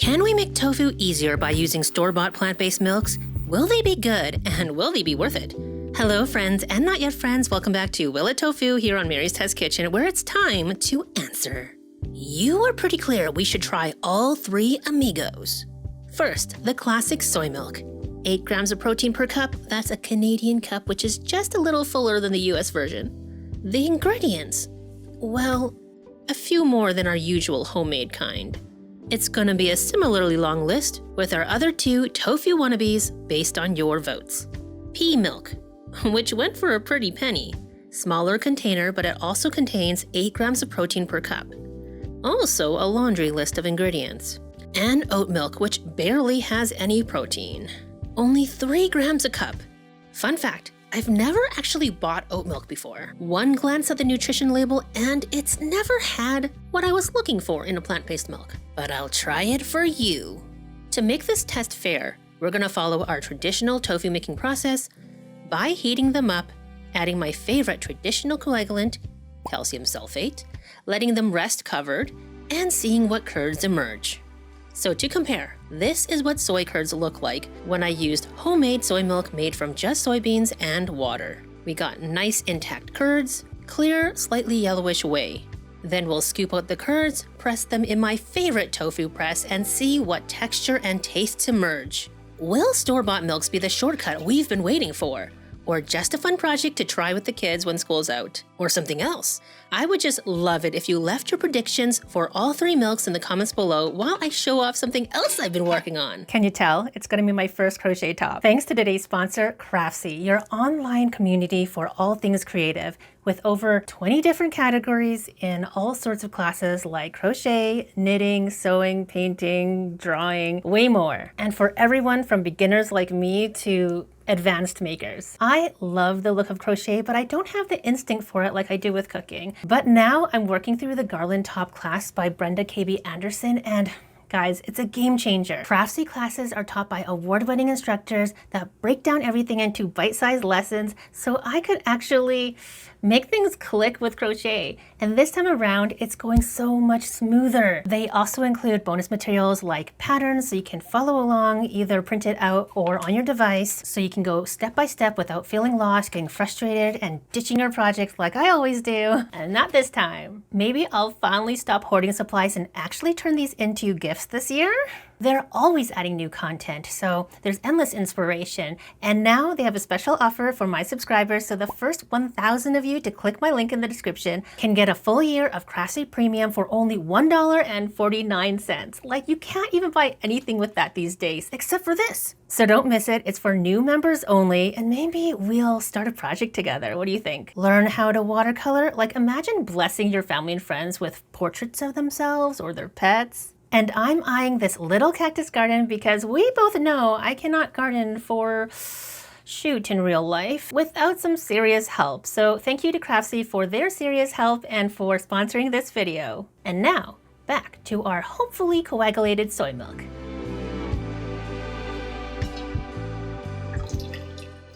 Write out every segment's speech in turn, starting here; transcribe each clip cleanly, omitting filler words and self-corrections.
Can we make tofu easier by using store-bought plant-based milks? Will they be good, and will they be worth it? Hello friends and not yet friends, welcome back to Will It Tofu here on Mary's Test Kitchen, where it's time to answer. You were pretty clear we should try all three amigos. First, the classic soy milk. 8 grams of protein per cup, that's a Canadian cup, which is just a little fuller than the US version. The ingredients, well, a few more than our usual homemade kind. It's gonna be a similarly long list with our other 2 tofu wannabes based on your votes. Pea milk, which went for a pretty penny. Smaller container, but it also contains 8 grams of protein per cup. Also a laundry list of ingredients. And oat milk, which barely has any protein. Only 3 grams a cup. Fun fact, I've never actually bought oat milk before. One glance at the nutrition label and it's never had what I was looking for in a plant-based milk. But I'll try it for you. To make this test fair, we're gonna follow our traditional tofu making process by heating them up, adding my favorite traditional coagulant, calcium sulfate, letting them rest covered, and seeing what curds emerge. So to compare, this is what soy curds look like when I used homemade soy milk made from just soybeans and water. We got nice intact curds, clear, slightly yellowish whey. Then we'll scoop out the curds, press them in my favorite tofu press, and see what texture and tastes emerge. Will store-bought milks be the shortcut we've been waiting for? Or just a fun project to try with the kids when school's out? Or something else? I would just love it if you left your predictions for all 3 milks in the comments below while I show off something else I've been working on. Can you tell? It's going to be my first crochet top. Thanks to today's sponsor, Craftsy, your online community for all things creative, with over 20 different categories in all sorts of classes like crochet, knitting, sewing, painting, drawing, way more. And for everyone from beginners like me to advanced makers. I love the look of crochet, but I don't have the instinct for it like I do with cooking. But now I'm working through the garland top class by Brenda KB Anderson, and guys, it's a game changer. Craftsy classes are taught by award-winning instructors that break down everything into bite-sized lessons, so I could actually make things click with crochet. And this time around, it's going so much smoother. They also include bonus materials like patterns so you can follow along, either print it out or on your device, so you can go step by step without feeling lost, getting frustrated, and ditching your projects like I always do. And not this time. Maybe I'll finally stop hoarding supplies and actually turn these into gifts this year? They're always adding new content, so there's endless inspiration. And now they have a special offer for my subscribers, so the first 1,000 of you to click my link in the description can get a full year of Craftsy Premium for only $1.49. Like, you can't even buy anything with that these days, except for this. So don't miss it. It's for new members only, and maybe we'll start a project together. What do you think? Learn how to watercolor? Like, imagine blessing your family and friends with portraits of themselves or their pets. And I'm eyeing this little cactus garden because we both know I cannot garden for shoot in real life without some serious help. So thank you to Craftsy for their serious help and for sponsoring this video. And now, back to our hopefully coagulated soy milk.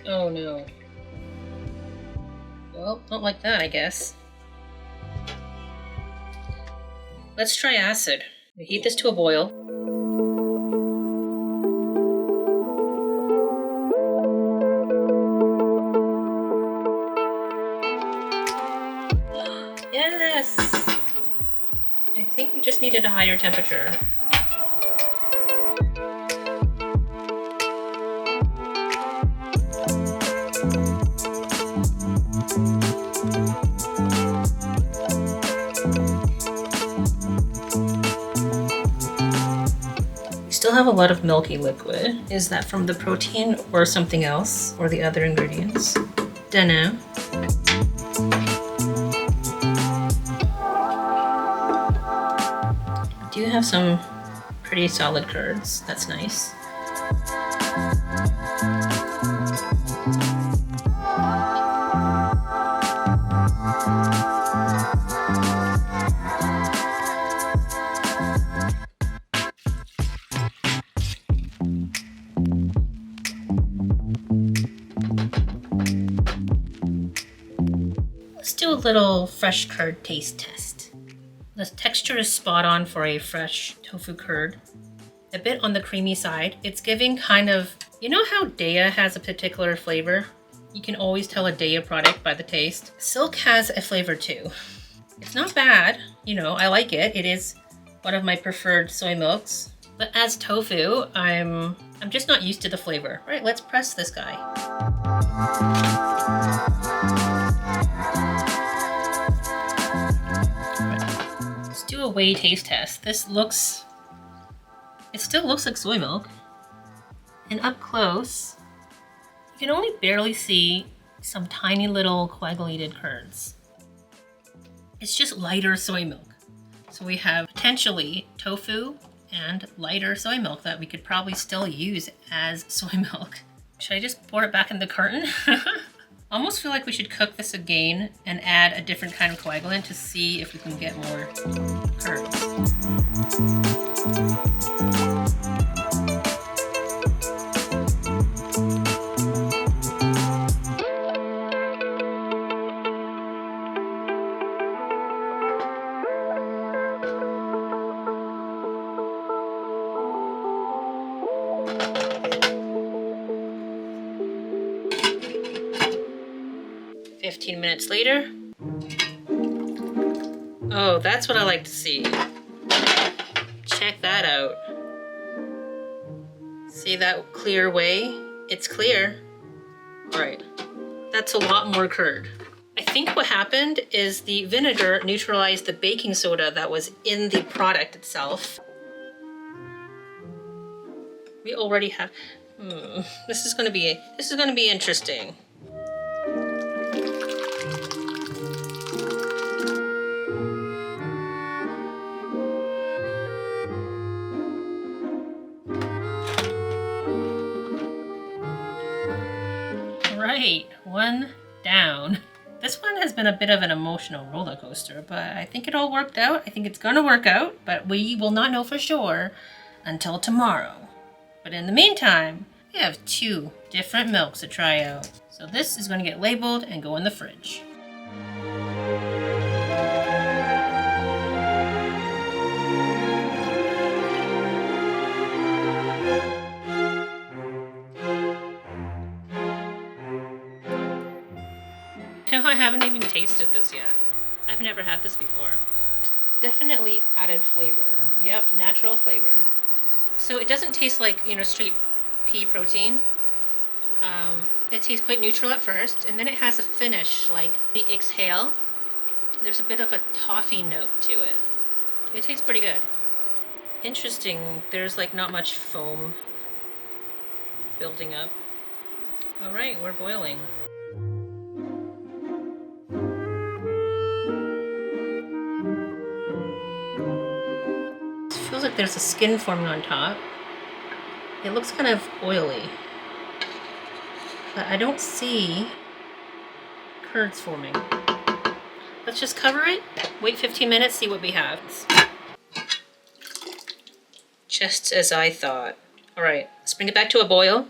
Oh no. Well, not like that, I guess. Let's try acid. We heat this to a boil. Yes! I think we just needed a higher temperature. Still have a lot of milky liquid. Is that from the protein or something else, or the other ingredients? Dunno. Do have some pretty solid curds. That's nice. Let's do a little fresh curd taste test. The texture is spot on for a fresh tofu curd. a bit on the creamy side. It's giving kind of, you know how Daya has a particular flavor? You can always tell a Daya product by the taste. Silk has a flavor too. It's not bad, you know, I like it. It is one of my preferred soy milks. But as tofu, I'm just not used to the flavor. All right, let's press this guy. Let's do a whey taste test. It still looks like soy milk. And up close, you can only barely see some tiny little coagulated curds. It's just lighter soy milk. So we have potentially tofu and lighter soy milk that we could probably still use as soy milk. Should I just pour it back in the carton? Almost feel like we should cook this again and add a different kind of coagulant to see if we can get more curds. 15 minutes later. Oh, that's what I like to see. Check that out. See that clear whey? It's clear. All right, that's a lot more curd. I think what happened is the vinegar neutralized the baking soda that was in the product itself. We already have, this is gonna be interesting. Right, one down. This one has been a bit of an emotional roller coaster, but I think it all worked out. I think it's gonna work out, but we will not know for sure until tomorrow. But in the meantime, we have 2 different milks to try out. So this is gonna get labeled and go in the fridge. No, I haven't even tasted this yet. I've never had this before. Definitely added flavor. Yep, natural flavor. So it doesn't taste like, you know, straight pea protein. It tastes quite neutral at first, and then it has a finish, like the exhale. There's a bit of a toffee note to it. It tastes pretty good. Interesting, there's like not much foam building up. All right, we're boiling. Feels like there's a skin forming on top. It looks kind of oily, but I don't see curds forming. Let's just cover it, wait 15 minutes, see what we have. Just as I thought. All right, let's bring it back to a boil.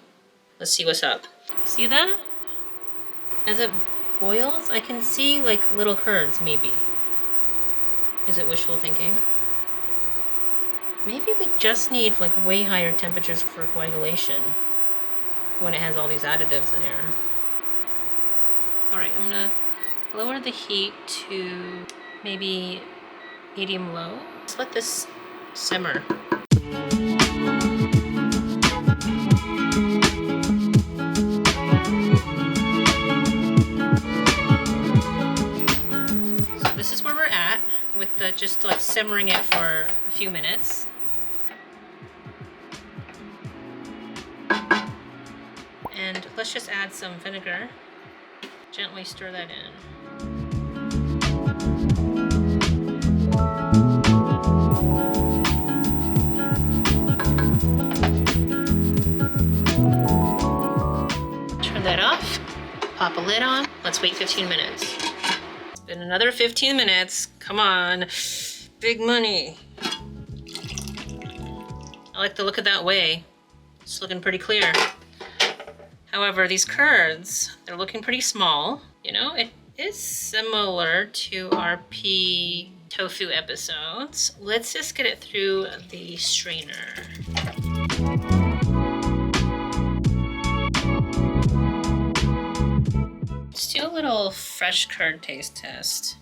Let's see what's up. See that? As it boils, I can see like little curds, maybe. Is it wishful thinking? Maybe we just need like way higher temperatures for coagulation when it has all these additives in here. All right, I'm gonna lower the heat to maybe medium low. Let's let this simmer. So this is where we're at with the just like simmering it for a few minutes. And let's just add some vinegar. Gently stir that in. Turn that off. Pop a lid on. Let's wait 15 minutes. It's been another 15 minutes. Come on. Big money. I like the look of that whey. It's looking pretty clear. However, these curds, they're looking pretty small. You know, it is similar to our pea tofu episodes. Let's just get it through the strainer. little fresh curd taste test.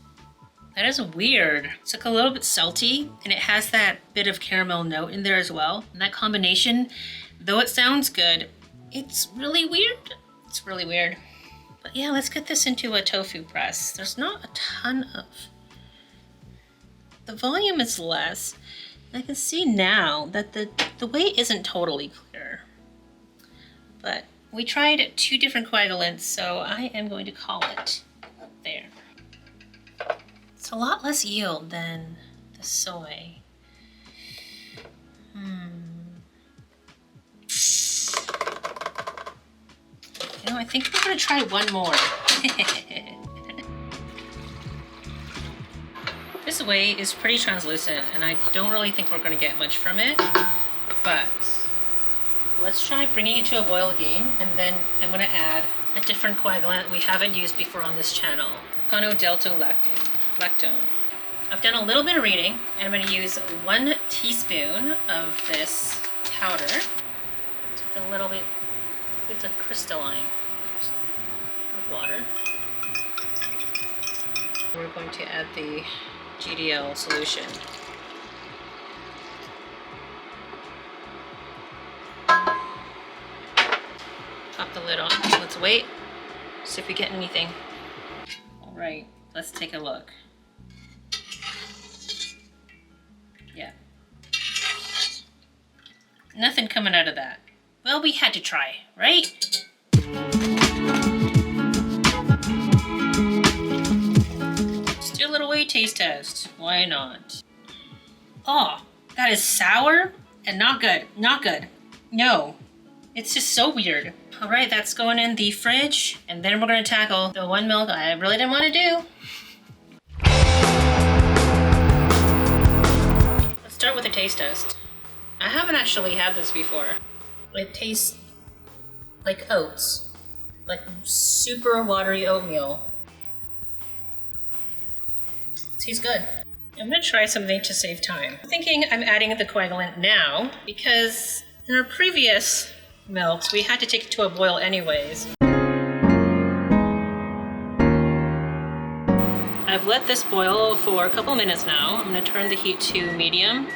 That is weird. It's like a little bit salty, and it has that bit of caramel note in there as well. And that combination, though it sounds good, it's really weird. It's really weird. But yeah, let's get this into a tofu press. There's not a ton of... The volume is less. I can see now that the weight isn't totally clear. But we tried 2 different coagulants, so I am going to call it there. It's a lot less yield than the soy. You know, I think we're gonna try one more. This whey is pretty translucent, and I don't really think we're gonna get much from it, but let's try bringing it to a boil again, and then I'm gonna add a different coagulant we haven't used before on this channel, lactone. I've done a little bit of reading, and I'm gonna use 1 teaspoon of this powder. Take a little bit, it's a crystalline of water. We're going to add the GDL solution. Pop the lid on. Let's wait, see if we get anything. All right, let's take a look. Yeah. Nothing coming out of that. Well, we had to try, right? Let's do a little whey taste test. Why not? Oh, that is sour and not good. Not good. No. It's just so weird. All right, that's going in the fridge, and then we're gonna tackle the 1 milk I really didn't want to do. Let's start with a taste test. I haven't actually had this before. It tastes like oats, like super watery oatmeal. It tastes good. I'm gonna try something to save time. I'm thinking I'm adding the coagulant now because in our previous milks, we had to take it to a boil anyways. I've let this boil for a couple minutes now. I'm gonna turn the heat to medium.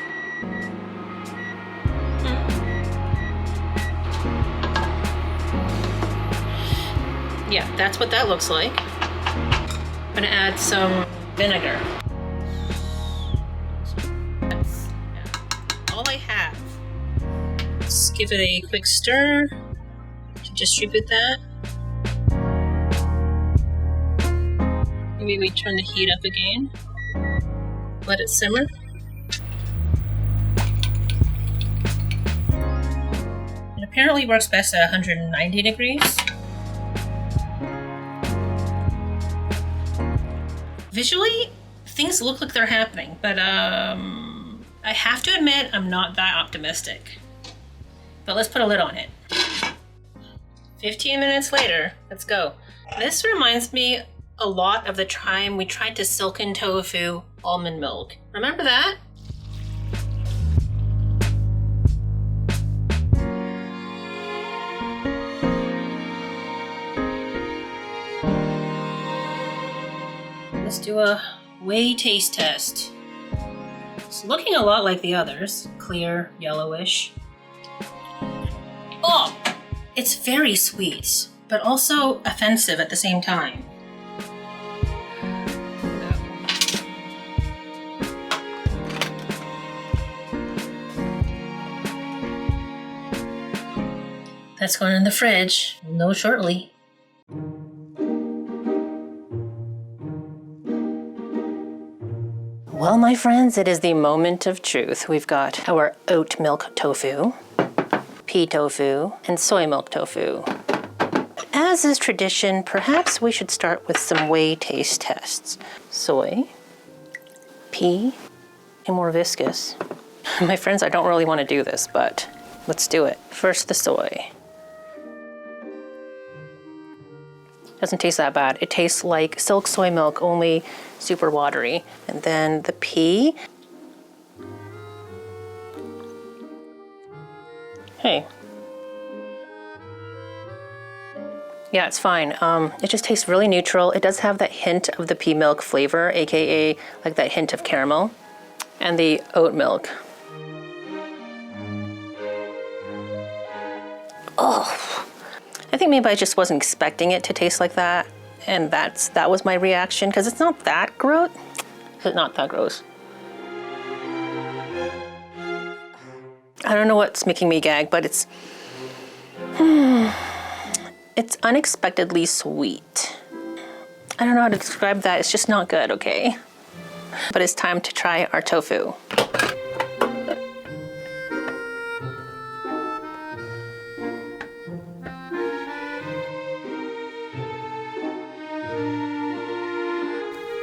Yeah, that's what that looks like. I'm gonna add some vinegar. That's all I have. Let's give it a quick stir to distribute that. Maybe we turn the heat up again. Let it simmer. It apparently works best at 190 degrees. Visually, things look like they're happening, but I have to admit I'm not that optimistic. But let's put a lid on it. 15 minutes later, let's go. This reminds me a lot of the time we tried to silken tofu almond milk. Remember that? Let's do a whey taste test. It's looking a lot like the others. Clear, yellowish. Oh! It's very sweet, but also offensive at the same time. That's going in the fridge. We'll know shortly. Well, my friends, it is the moment of truth. We've got our oat milk tofu, pea tofu, and soy milk tofu. As is tradition, perhaps we should start with some whey taste tests. Soy, pea, and more viscous. My friends, I don't really want to do this, but let's do it. First, the soy. Doesn't taste that bad. It tastes like silk soy milk, only super watery. And then the pea. Hey. Yeah, it's fine. It just tastes really neutral. It does have that hint of the pea milk flavor, aka like that hint of caramel, and the oat milk. Oh, I think maybe I just wasn't expecting it to taste like that, and that was my reaction, because it's not that gross. It's not that gross. I don't know what's making me gag, but it's unexpectedly sweet. I don't know how to describe that. It's just not good, okay? But it's time to try our tofu.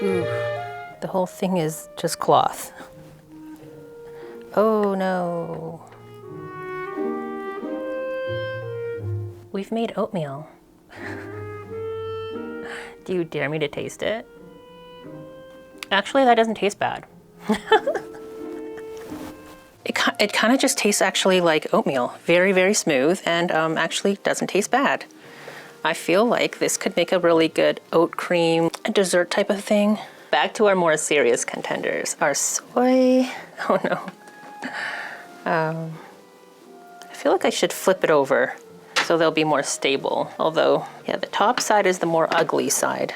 Ooh, the whole thing is just cloth. Oh no. We've made oatmeal. Do you dare me to taste it? Actually, that doesn't taste bad. It kind of just tastes actually like oatmeal. Very, very smooth, and actually doesn't taste bad. I feel like this could make a really good oat cream dessert type of thing. Back to our more serious contenders. Our soy, oh no. I feel like I should flip it over so they'll be more stable. Although, yeah, the top side is the more ugly side.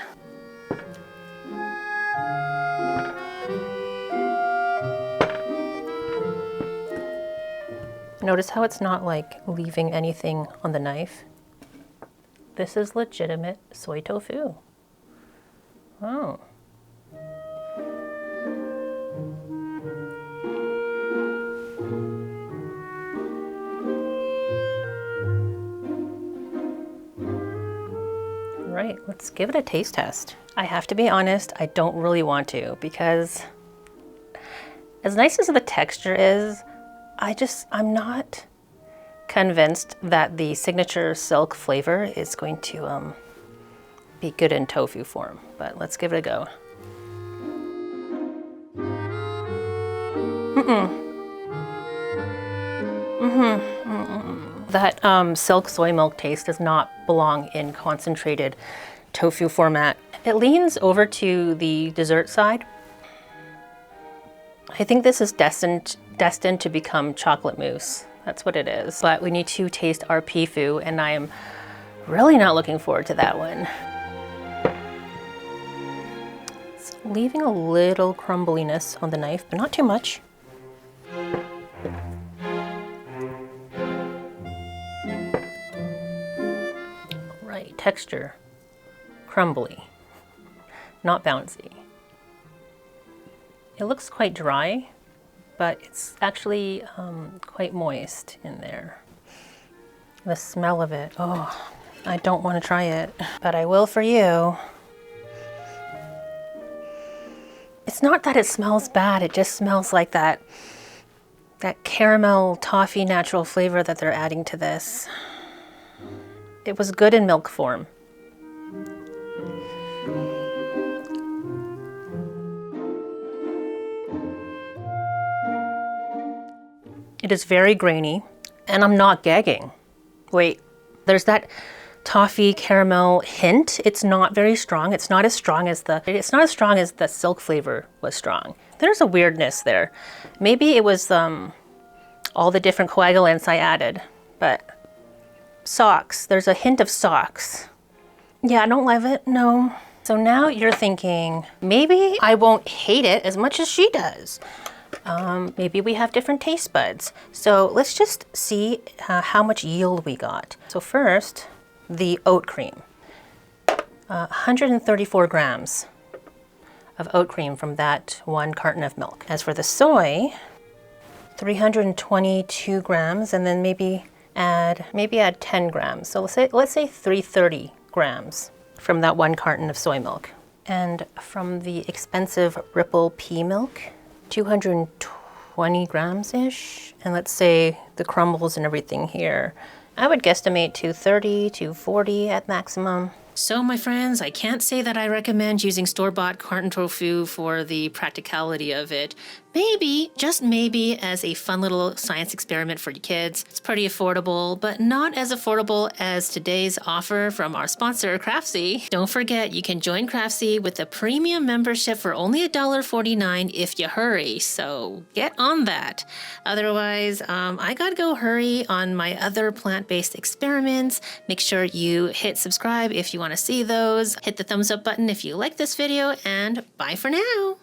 Notice how it's not like leaving anything on the knife. This is legitimate soy tofu. Oh. Right, let's give it a taste test. I have to be honest, I don't really want to, because as nice as the texture is, I'm not convinced that the signature silk flavor is going to be good in tofu form, but let's give it a go. That silk soy milk taste does not belong in concentrated tofu format. It leans over to the dessert side. I think this is destined to become chocolate mousse. That's what it is. But we need to taste our PeaFu, and I am really not looking forward to that one. It's leaving a little crumbliness on the knife, but not too much. Right, texture, crumbly, not bouncy. It looks quite dry, but it's actually quite moist in there. The smell of it, oh, I don't want to try it, but I will for you. It's not that it smells bad, it just smells like that caramel toffee natural flavor that they're adding to this. It was good in milk form. It is very grainy, and I'm not gagging. Wait, there's that toffee caramel hint. It's not very strong. It's not as strong as the silk flavor was strong. There's a weirdness there. Maybe it was all the different coagulants I added, but socks, there's a hint of socks. Yeah, I don't love it, no. So now you're thinking, maybe I won't hate it as much as she does. Maybe we have different taste buds. So let's just see how much yield we got. So first, the oat cream. 134 grams of oat cream from that 1 carton of milk. As for the soy, 322 grams, and then maybe add 10 grams. So let's say 330 grams from that 1 carton of soy milk. And from the expensive Ripple pea milk, 220 grams-ish. And let's say the crumbles and everything here, I would guesstimate 230, 240 at maximum. So my friends, I can't say that I recommend using store-bought carton tofu for the practicality of it, Maybe, just maybe, as a fun little science experiment for your kids. It's pretty affordable, but not as affordable as today's offer from our sponsor, Craftsy. Don't forget, you can join Craftsy with a premium membership for only $1.49 if you hurry, so get on that. Otherwise, I gotta go hurry on my other plant-based experiments. Make sure you hit subscribe if you want to see those. Hit the thumbs up button if you like this video, and bye for now.